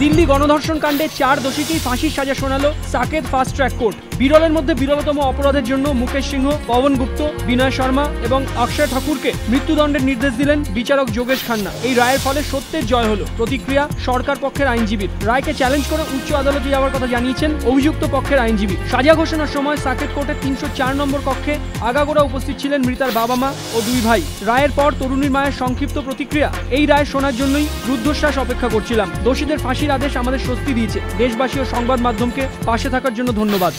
দিল্লি গণধর্ষণ কাণ্ডে 4 দোষীকেই ফাঁসির সাজা শোনালো সাকেত ফাস্ট ট্র্যাক কোর্ট। বিরলের মধ্যে বিরলতম অপরাধের জন্য মুকেশ সিংহ, পবন গুপ্ত, বিনয় শর্মা এবং অক্ষয় ঠাকুরকে মৃত্যুদণ্ডের নির্দেশ দিলেন বিচারক যোগেশ খান্না। এই রায়ের ফলে সত্যের জয় হলো। প্রতিক্রিয়া সরকার পক্ষের আইনজীবীর। রায়কে চ্যালেঞ্জ করে উচ্চ আদালতে যাওয়ার কথা জানিয়েছেন অভিযুক্ত পক্ষের আইনজীবী। সাজা ঘোষণার সময় সাকেত কোর্টের 304 নম্বর কক্ষে আগাগোড়া উপস্থিত ছিলেন মৃতার বাবা মা ও 2 ভাই। রায়ের পর তরুণীর মায়ের সংক্ষিপ্ত প্রতিক্রিয়া, এই রায় শোনার জন্যই রুদ্ধশ্বাস অপেক্ষা করছিলাম। দোষীদের ফাঁসির আদেশ আমাদের স্বস্তি দিয়েছে। দেশবাসী ও সংবাদ মাধ্যমকে পাশে থাকার জন্য ধন্যবাদ।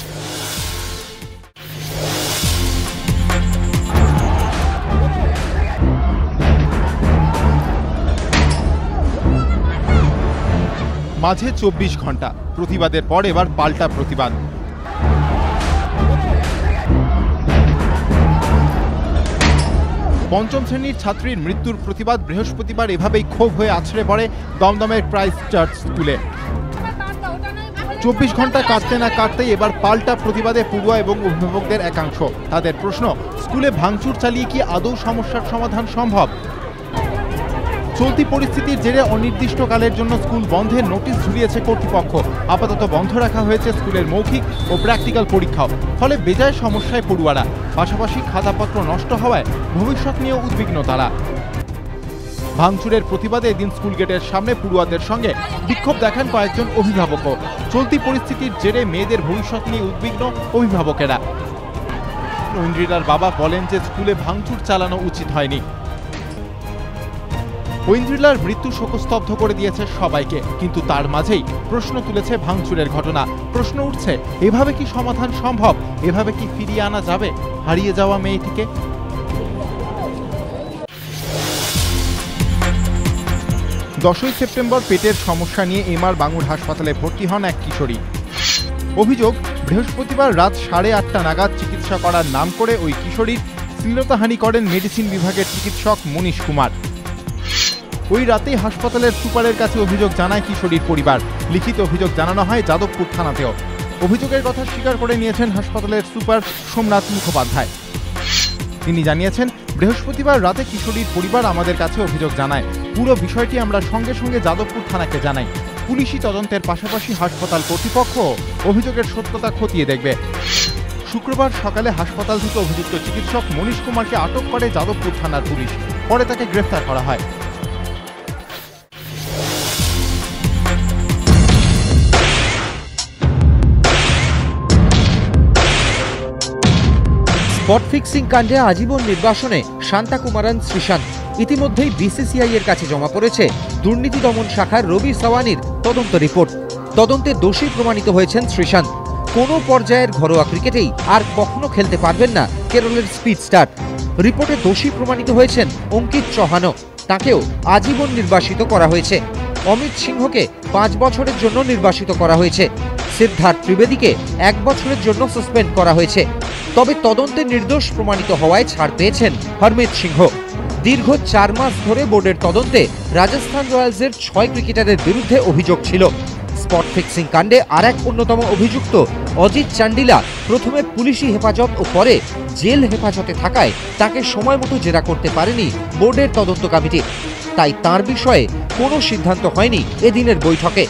মাঝে 24 ঘন্টা প্রতিবাদের পর এবার পাল্টা প্রতিবাদ। পঞ্চম শ্রেণীর ছাত্রীর মৃত্যুর প্রতিবাদ বৃহস্পতিবার এভাবেই ক্ষোভ হয়ে আছড়ে পড়ে দমদমের ক্রাইস্ট চার্চ স্কুলে। 24 ঘন্টা কাটতে না কাটতেই এবার পাল্টা প্রতিবাদে পড়ুয়া এবং অভিভাবকদের একাংশ। তাদের প্রশ্ন, স্কুলে ভাঙচুর চালিয়ে কি আদৌ সমস্যার সমাধান সম্ভব? চলতি পরিস্থিতির জেরে অনির্দিষ্টকালের জন্য স্কুল বন্ধের নোটিশ ঝুলিয়েছে কর্তৃপক্ষ। আপাতত বন্ধ রাখা হয়েছে স্কুলের মৌখিক ও প্র্যাকটিক্যাল পরীক্ষাও। ফলে বেজায় সমস্যায় পড়ুয়ারা। পাশাপাশি খাতাপত্র নষ্ট হওয়ায় ভবিষ্যৎ নিয়েও উদ্বিগ্ন তারা। ভাঙচুরের প্রতিবাদে এদিন স্কুল গেটের সামনে পড়ুয়াদের সঙ্গে বিক্ষোভ দেখান কয়েকজন অভিভাবকও। চলতি পরিস্থিতির জেরে মেয়েদের ভবিষ্যৎ নিয়ে উদ্বিগ্ন অভিভাবকেরা। ঐন্দ্রিলার বাবা বলেন যে স্কুলে ভাঙচুর চালানো উচিত হয়নি। ঐন্দ্রিলার মৃত্যু শোকস্তব্ধ করে দিয়েছে সবাইকে, কিন্তু তার মাঝেই প্রশ্ন তুলেছে ভাঙচুরের ঘটনা। প্রশ্ন উঠছে, এভাবে কি সমাধান সম্ভব? এভাবে কি ফিরিয়ে আনা যাবে হারিয়ে যাওয়া মেয়েটিকে? 10ই সেপ্টেম্বর পেটের সমস্যা নিয়ে এমআর বাঙুর হাসপাতালে ভর্তি হন এক কিশোরী। অভিযোগ, বৃহস্পতিবার রাত 8:30 নাগাদ চিকিৎসা করার নাম করে ওই কিশোরীর শ্লীলতাহানি করেন মেডিসিন বিভাগের চিকিৎসক মনীশ কুমার। ওই রাতেই হাসপাতালের সুপারের কাছে অভিযোগ জানায় কিশোরীর পরিবার। লিখিত অভিযোগ জানানো হয় যাদবপুর থানাতেও। অভিযোগের কথা স্বীকার করে নিয়েছেন হাসপাতালের সুপার সোমনাথ মুখোপাধ্যায়। তিনি জানিয়েছেন, বৃহস্পতিবার রাতে কিশোরীর পরিবার আমাদের কাছে অভিযোগ জানায়। পুরো বিষয়টি আমরা সঙ্গে সঙ্গে যাদবপুর থানাকে জানাই। পুলিশি তদন্তের পাশাপাশি হাসপাতাল কর্তৃপক্ষ অভিযোগের সত্যতা খতিয়ে দেখবে। শুক্রবার সকালে হাসপাতাল থেকে অভিযুক্ত চিকিৎসক মনীশ কুমারকে আটক করে যাদবপুর থানার পুলিশ। পরে তাকে গ্রেফতার করা হয়। স্পট ফিক্সিং কাণ্ডে আজীবন নির্বাসনে শান্তাকুমারন শ্রীশান্ত। ইতিমধ্যেই বিসিসিআই এর কাছে জমা পড়েছে দুর্নীতি দমন শাখার রবি সাওয়ানির তদন্ত রিপোর্ট। তদন্তে দোষী প্রমাণিত হয়েছেন শ্রীশান্ত। কোনো পর্যায়ের ঘরোয়া ক্রিকেটেই আর কখনো খেলতে পারবেন না কেরলের স্পিড স্টার। রিপোর্টে দোষী প্রমাণিত হয়েছেন অঙ্কিত চৌহানও। তাকেও আজীবন নির্বাসিত করা হয়েছে। অমিত সিংহকে 5 বছরের জন্য নির্বাসিত করা হয়েছে। সিদ্ধার্থ ত্রিবেদীকে 1 বছরের জন্য সাসপেন্ড করা হয়েছে। তবে তদন্তে নির্দোষ প্রমাণিত হওয়ায় ছাড় পেয়েছেন হরমিত সিংহ। দীর্ঘ 4 মাস ধরে বোর্ডের তদন্তে রাজস্থান রয়্যালসের 6 ক্রিকেটারের বিরুদ্ধে অভিযোগ ছিল। স্পট ফিক্সিং কাণ্ডে আর এক অন্যতম অভিযুক্ত অজিত চান্ডিলা প্রথমে পুলিশি হেফাজত ও পরে জেল হেফাজতে থাকায় তাকে সময় মতো জেরা করতে পারেনি বোর্ডের তদন্ত কমিটি। তাই তার বিষয়ে কোনো সিদ্ধান্ত হয়নি এদিনের বৈঠকে।